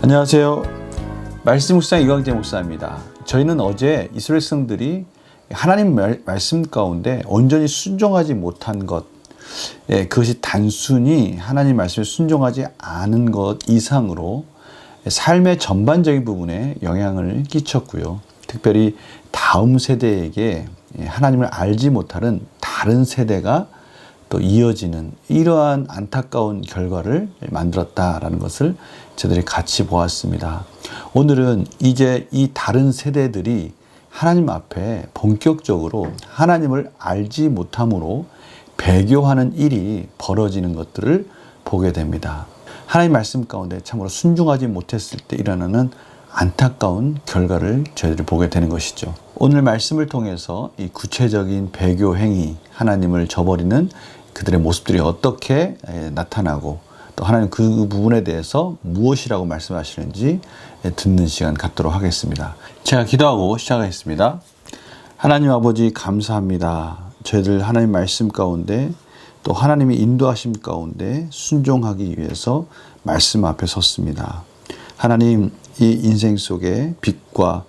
안녕하세요. 말씀 묵상 이광재 목사입니다. 저희는 어제 이스라엘 백성들이 하나님 말씀 가운데 온전히 순종하지 못한 것, 그것이 단순히 하나님 말씀에 순종하지 않은 것 이상으로 삶의 전반적인 부분에 영향을 끼쳤고요. 특별히 다음 세대에게 하나님을 알지 못하는 다른 세대가 또 이어지는 이러한 안타까운 결과를 만들었다라는 것을 저희들이 같이 보았습니다. 오늘은 이제 이 다른 세대들이 하나님 앞에 본격적으로 하나님을 알지 못함으로 배교하는 일이 벌어지는 것들을 보게 됩니다. 하나님 말씀 가운데 참으로 순종하지 못했을 때 일어나는 안타까운 결과를 저희들이 보게 되는 것이죠. 오늘 말씀을 통해서 이 구체적인 배교 행위, 하나님을 저버리는 그들의 모습들이 어떻게 나타나고 또 하나님 그 부분에 대해서 무엇이라고 말씀하시는지 듣는 시간 갖도록 하겠습니다. 제가 기도하고 시작하겠습니다. 하나님 아버지 감사합니다. 저희들 하나님 말씀 가운데 또 하나님의 인도하심 가운데 순종하기 위해서 말씀 앞에 섰습니다. 하나님 이 인생 속에 빛과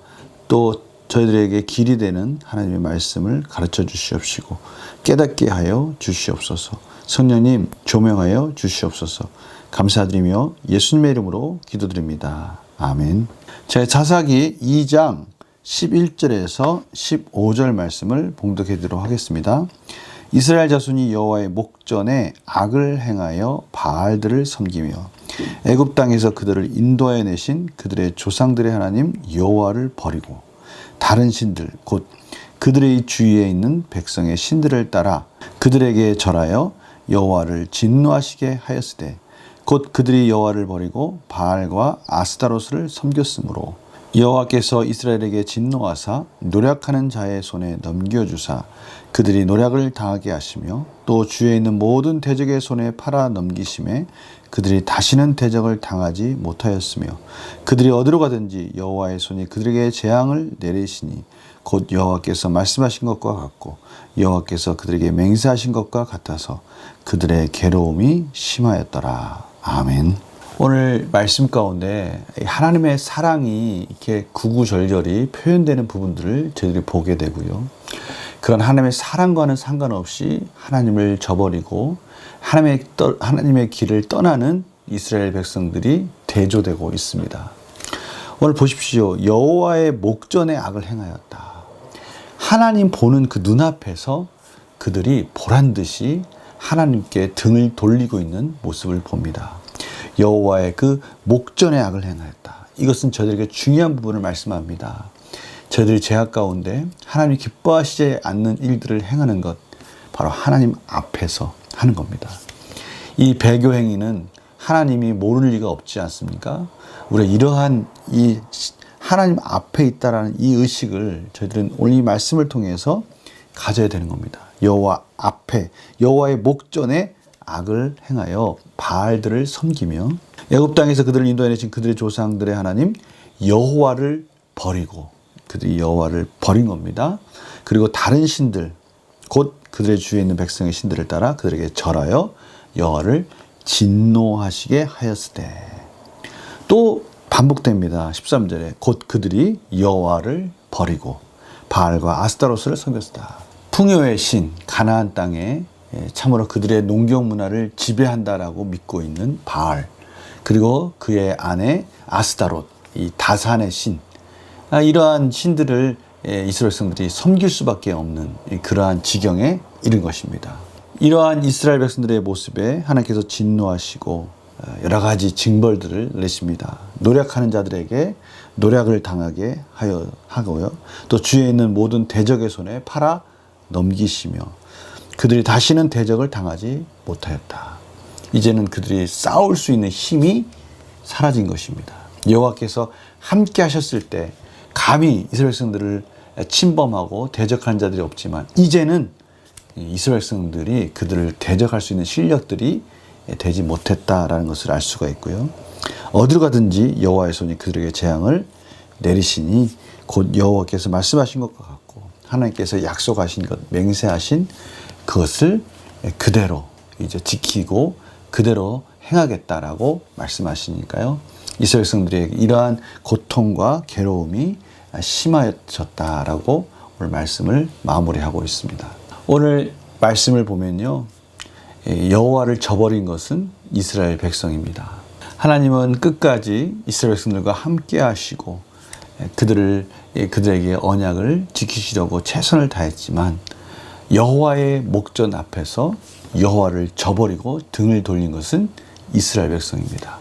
또 저희들에게 길이 되는 하나님의 말씀을 가르쳐 주시옵시고 깨닫게 하여 주시옵소서. 성령님 조명하여 주시옵소서. 감사드리며 예수님의 이름으로 기도드립니다. 아멘. 제 자사기 2장 11절에서 15절 말씀을 봉독해 드리도록 하겠습니다. 이스라엘 자손이 여호와의 목전에 악을 행하여 바알들을 섬기며 애굽 땅에서 그들을 인도하여 내신 그들의 조상들의 하나님 여호와를 버리고 다른 신들 곧 그들의 주위에 있는 백성의 신들을 따라 그들에게 절하여 여호와를 진노하시게 하였으되 곧 그들이 여호와를 버리고 바알과 아스타로스를 섬겼으므로 여호와께서 이스라엘에게 진노하사 노략하는 자의 손에 넘겨주사 그들이 노략을 당하게 하시며 또 주위에 있는 모든 대적의 손에 팔아 넘기심에 그들이 다시는 대적을 당하지 못하였으며 그들이 어디로 가든지 여호와의 손이 그들에게 재앙을 내리시니 곧 여호와께서 말씀하신 것과 같고 여호와께서 그들에게 맹세하신 것과 같아서 그들의 괴로움이 심하였더라. 아멘. 오늘 말씀 가운데 하나님의 사랑이 이렇게 구구절절히 표현되는 부분들을 저희들이 보게 되고요. 그런 하나님의 사랑과는 상관없이 하나님을 저버리고 하나님의 길을 떠나는 이스라엘 백성들이 대조되고 있습니다. 오늘 보십시오. 여호와의 목전에 악을 행하였다. 하나님 보는 그 눈앞에서 그들이 보란듯이 하나님께 등을 돌리고 있는 모습을 봅니다. 여호와의 그 목전에 악을 행하였다. 이것은 저들에게 중요한 부분을 말씀합니다. 저희들이 죄악 가운데 하나님이 기뻐하시지 않는 일들을 행하는 것, 바로 하나님 앞에서 하는 겁니다. 이 배교 행위는 하나님이 모를 리가 없지 않습니까? 우리가 이러한 이 하나님 앞에 있다라는 이 의식을 저희들은 오늘 이 말씀을 통해서 가져야 되는 겁니다. 여호와 앞에, 여호와의 목전에 악을 행하여 바알들을 섬기며 애굽 땅에서 그들을 인도해 내신 그들의 조상들의 하나님 여호와를 버리고 그들이 여호와를 버린 겁니다. 그리고 다른 신들 곧 그들의 주위에 있는 백성의 신들을 따라 그들에게 절하여 여호와를 진노하시게 하였으되 또 반복됩니다. 13절에 곧 그들이 여호와를 버리고 바알과 아스타로스를 섬겼다. 풍요의 신 가나안 땅에 참으로 그들의 농경 문화를 지배한다라고 믿고 있는 바알, 그리고 그의 아내 아스타롯, 이 다산의 신, 이러한 신들을 이스라엘 백성들이 섬길 수밖에 없는 그러한 지경에 이른 것입니다. 이러한 이스라엘 백성들의 모습에 하나님께서 진노하시고 여러 가지 징벌들을 내십니다. 노략하는 자들에게 노략을 당하게 하고요. 또 주위에 있는 모든 대적의 손에 팔아 넘기시며 그들이 다시는 대적을 당하지 못하였다. 이제는 그들이 싸울 수 있는 힘이 사라진 것입니다. 여호와께서 함께 하셨을 때 감히 이스라엘 백성들을 침범하고 대적하는 자들이 없지만 이제는 이스라엘 백성들이 그들을 대적할 수 있는 실력들이 되지 못했다라는 것을 알 수가 있고요. 어디로 가든지 여호와의 손이 그들에게 재앙을 내리시니 곧 여호와께서 말씀하신 것과 같고 하나님께서 약속하신 것, 맹세하신 그것을 그대로 이제 지키고 그대로 행하겠다라고 말씀하시니까요. 이스라엘 백성들에게 이러한 고통과 괴로움이 심해졌다라고 오늘 말씀을 마무리하고 있습니다. 오늘 말씀을 보면요, 여호와를 저버린 것은 이스라엘 백성입니다. 하나님은 끝까지 이스라엘 백성들과 함께 하시고 그들에게 언약을 지키시려고 최선을 다했지만 여호와의 목전 앞에서 여호와를 저버리고 등을 돌린 것은 이스라엘 백성입니다.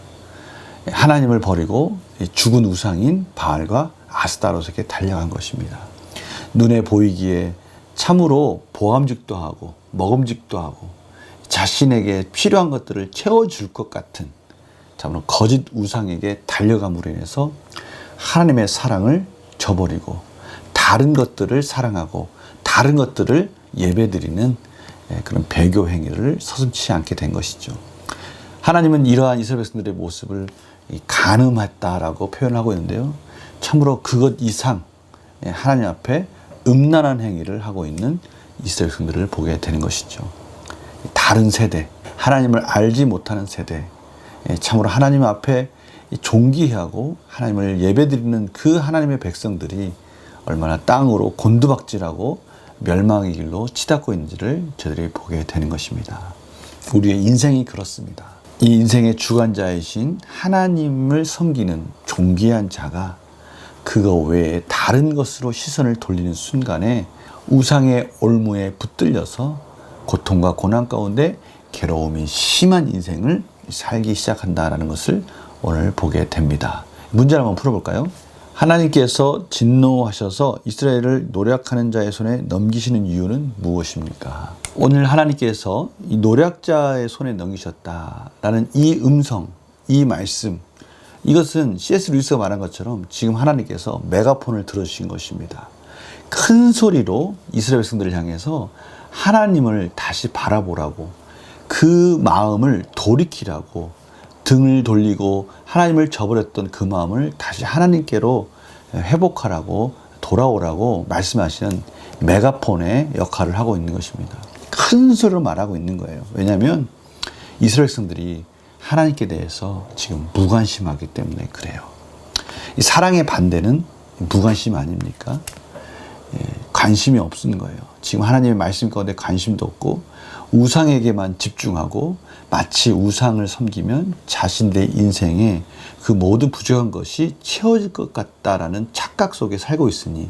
하나님을 버리고 죽은 우상인 바알과 아스타롯에게 달려간 것입니다. 눈에 보이기에 참으로 보암직도 하고 먹음직도 하고 자신에게 필요한 것들을 채워줄 것 같은 참으로 거짓 우상에게 달려감으로 인해서 하나님의 사랑을 저버리고 다른 것들을 사랑하고 다른 것들을 예배드리는 그런 배교 행위를 서슴지 않게 된 것이죠. 하나님은 이러한 이스라엘 백성들의 모습을 간음했다라고 표현하고 있는데요. 참으로 그것 이상 하나님 앞에 음란한 행위를 하고 있는 이스라엘 백성들을 보게 되는 것이죠. 다른 세대, 하나님을 알지 못하는 세대, 참으로 하나님 앞에 존귀하고 하나님을 예배드리는 그 하나님의 백성들이 얼마나 땅으로 곤두박질하고 멸망의 길로 치닫고 있는지를 저희들이 보게 되는 것입니다. 우리의 인생이 그렇습니다. 이 인생의 주관자이신 하나님을 섬기는 존귀한 자가 그거 외에 다른 것으로 시선을 돌리는 순간에 우상의 올무에 붙들려서 고통과 고난 가운데 괴로움이 심한 인생을 살기 시작한다는 것을 오늘 보게 됩니다. 문제를 한번 풀어볼까요? 하나님께서 진노하셔서 이스라엘을 노략하는 자의 손에 넘기시는 이유는 무엇입니까? 오늘 하나님께서 이 노략자의 손에 넘기셨다라는 이 음성, 이 말씀, 이것은 C.S. 루이스가 말한 것처럼 지금 하나님께서 메가폰을 들어주신 것입니다. 큰 소리로 이스라엘 백성들을 향해서 하나님을 다시 바라보라고, 그 마음을 돌이키라고, 등을 돌리고 하나님을 저버렸던 그 마음을 다시 하나님께로 회복하라고, 돌아오라고 말씀하시는 메가폰의 역할을 하고 있는 것입니다. 큰 소리로 말하고 있는 거예요. 왜냐하면 이스라엘 백성들이 하나님께 대해서 지금 무관심하기 때문에 그래요. 이 사랑의 반대는 무관심 아닙니까? 관심이 없는 거예요. 지금 하나님의 말씀 가운데 관심도 없고 우상에게만 집중하고 마치 우상을 섬기면 자신의 인생에 그 모든 부족한 것이 채워질 것 같다라는 착각 속에 살고 있으니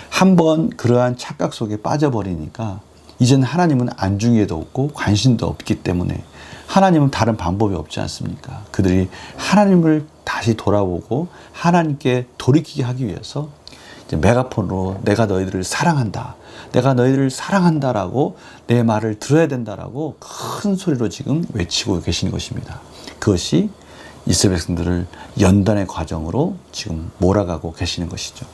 한번 그러한 착각 속에 빠져버리니까 이제는 하나님은 안중에도 없고 관심도 없기 때문에 하나님은 다른 방법이 없지 않습니까? 그들이 하나님을 다시 돌아보고 하나님께 돌이키게 하기 위해서 이제 메가폰으로 내가 너희들을 사랑한다. 내가 너희들을 사랑한다라고 내 말을 들어야 된다라고 큰 소리로 지금 외치고 계시는 것입니다. 그것이 이스라엘 백성들을 연단의 과정으로 지금 몰아가고 계시는 것이죠.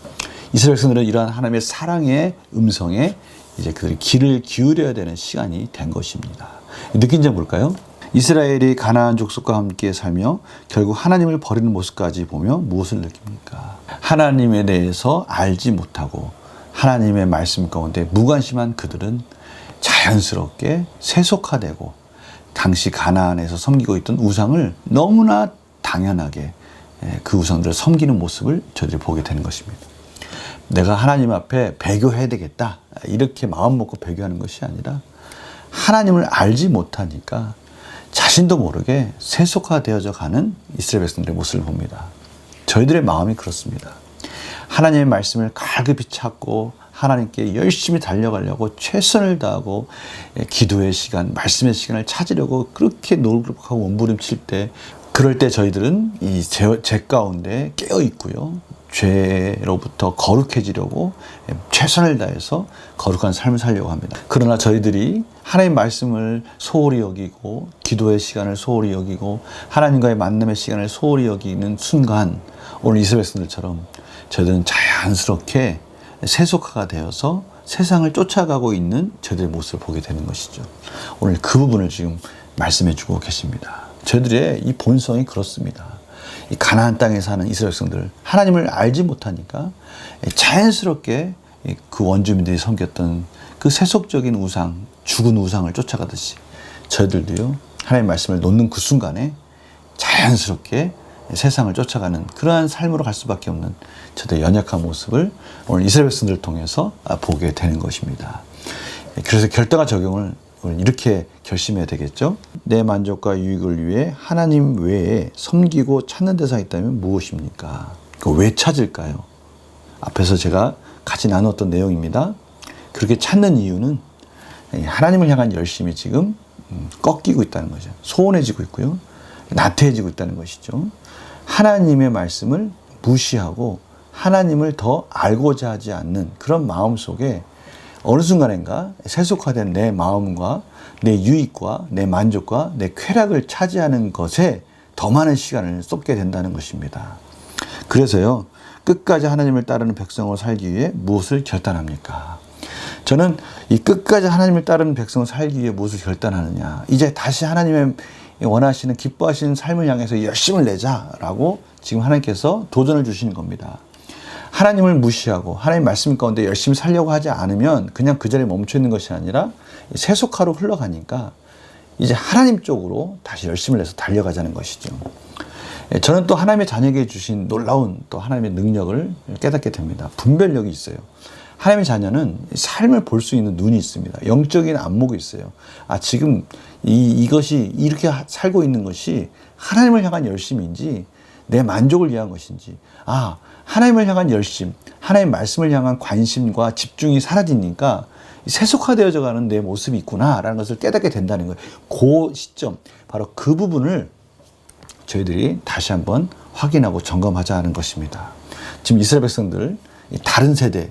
이스라엘 백성들은 이러한 하나님의 사랑의 음성에 이제 그들이 귀를 기울여야 되는 시간이 된 것입니다. 느낀 점 볼까요? 이스라엘이 가나안 족속과 함께 살며 결국 하나님을 버리는 모습까지 보며 무엇을 느낍니까? 하나님에 대해서 알지 못하고 하나님의 말씀 가운데 무관심한 그들은 자연스럽게 세속화되고 당시 가나안에서 섬기고 있던 우상을 너무나 당연하게 그 우상들을 섬기는 모습을 저희들이 보게 되는 것입니다. 내가 하나님 앞에 배교해야 되겠다 이렇게 마음 먹고 배교하는 것이 아니라 하나님을 알지 못하니까 자신도 모르게 세속화되어져 가는 이스라엘 백성들의 모습을 봅니다. 저희들의 마음이 그렇습니다. 하나님의 말씀을 갈급히 찾고 하나님께 열심히 달려가려고 최선을 다하고 기도의 시간, 말씀의 시간을 찾으려고 그렇게 노력하고 몸부림칠 때 그럴 때 저희들은 이 죄 가운데 깨어 있고요. 죄로부터 거룩해지려고 최선을 다해서 거룩한 삶을 살려고 합니다. 그러나 저희들이 하나님의 말씀을 소홀히 여기고 기도의 시간을 소홀히 여기고 하나님과의 만남의 시간을 소홀히 여기는 순간 오늘 이스라엘 백성들처럼 저희들은 자연스럽게 세속화가 되어서 세상을 쫓아가고 있는 저희들의 모습을 보게 되는 것이죠. 오늘 그 부분을 지금 말씀해 주고 계십니다. 저희들의 이 본성이 그렇습니다. 이 가나안 땅에 사는 이스라엘 백성들 하나님을 알지 못하니까 자연스럽게 그 원주민들이 섬겼던 그 세속적인 우상, 죽은 우상을 쫓아가듯이 저희들도요 하나님의 말씀을 놓는 그 순간에 자연스럽게 세상을 쫓아가는 그러한 삶으로 갈 수밖에 없는 저들의 연약한 모습을 오늘 이스라엘 백성들을 통해서 보게 되는 것입니다. 그래서 결단과 적용을 오늘 이렇게 결심해야 되겠죠. 내 만족과 유익을 위해 하나님 외에 섬기고 찾는 대상이 있다면 무엇입니까? 왜 찾을까요? 앞에서 제가 같이 나눴던 내용입니다. 그렇게 찾는 이유는 하나님을 향한 열심이 지금 꺾이고 있다는 거죠. 소원해지고 있고요. 나태해지고 있다는 것이죠. 하나님의 말씀을 무시하고 하나님을 더 알고자 하지 않는 그런 마음 속에 어느 순간인가 세속화된 내 마음과 내 유익과 내 만족과 내 쾌락을 차지하는 것에 더 많은 시간을 쏟게 된다는 것입니다. 그래서요, 끝까지 하나님을 따르는 백성으로 살기 위해 무엇을 결단합니까? 저는 이 끝까지 하나님을 따르는 백성으로 살기 위해 무엇을 결단하느냐, 이제 다시 하나님의 원하시는 기뻐하시는 삶을 향해서 열심을 내자라고 지금 하나님께서 도전을 주시는 겁니다. 하나님을 무시하고 하나님 말씀 가운데 열심히 살려고 하지 않으면 그냥 그 자리에 멈춰 있는 것이 아니라 세속화로 흘러가니까 이제 하나님 쪽으로 다시 열심을 내서 달려가자는 것이죠. 저는 또 하나님의 자녀에게 주신 놀라운 또 하나님의 능력을 깨닫게 됩니다. 분별력이 있어요. 하나님의 자녀는 삶을 볼 수 있는 눈이 있습니다. 영적인 안목이 있어요. 지금 이것이 이렇게 살고 있는 것이 하나님을 향한 열심인지 내 만족을 위한 것인지, 하나님을 향한 열심, 하나님의 말씀을 향한 관심과 집중이 사라지니까 세속화되어져 가는 내 모습이 있구나라는 것을 깨닫게 된다는 거예요. 그 시점, 바로 그 부분을 저희들이 다시 한번 확인하고 점검하자는 것입니다. 지금 이스라엘 백성들, 다른 세대,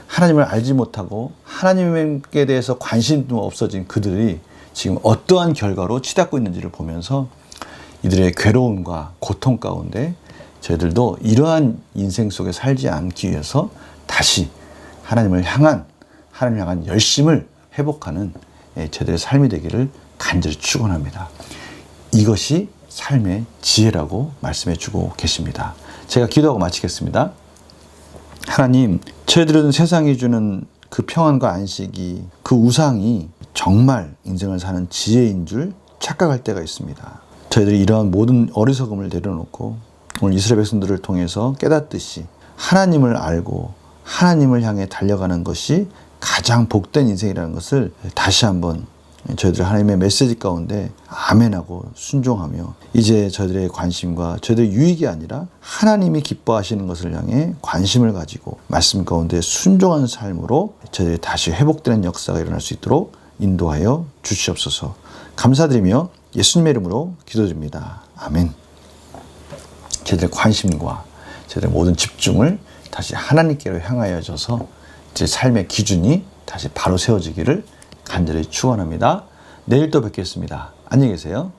하나님을 알지 못하고 하나님께 대해서 관심도 없어진 그들이 지금 어떠한 결과로 치닫고 있는지를 보면서 이들의 괴로움과 고통 가운데 저희들도 이러한 인생 속에 살지 않기 위해서 다시 하나님을 향한 열심을 회복하는 저희들의 삶이 되기를 간절히 축원합니다. 이것이 삶의 지혜라고 말씀해 주고 계십니다. 제가 기도하고 마치겠습니다. 하나님, 저희들은 세상이 주는 그 평안과 안식이, 그 우상이 정말 인생을 사는 지혜인 줄 착각할 때가 있습니다. 저희들이 이러한 모든 어리석음을 내려놓고 오늘 이스라엘 백성들을 통해서 깨닫듯이 하나님을 알고 하나님을 향해 달려가는 것이 가장 복된 인생이라는 것을 다시 한번 저희들의 하나님의 메시지 가운데 아멘하고 순종하며 이제 저희들의 관심과 저희들의 유익이 아니라 하나님이 기뻐하시는 것을 향해 관심을 가지고 말씀 가운데 순종하는 삶으로 저희들이 다시 회복되는 역사가 일어날 수 있도록 인도하여 주시옵소서. 감사드리며 예수님의 이름으로 기도드립니다. 아멘. 저희들의 관심과 저희들의 모든 집중을 다시 하나님께로 향하여져서 제 삶의 기준이 다시 바로 세워지기를 간절히 축원합니다. 내일 또 뵙겠습니다. 안녕히 계세요.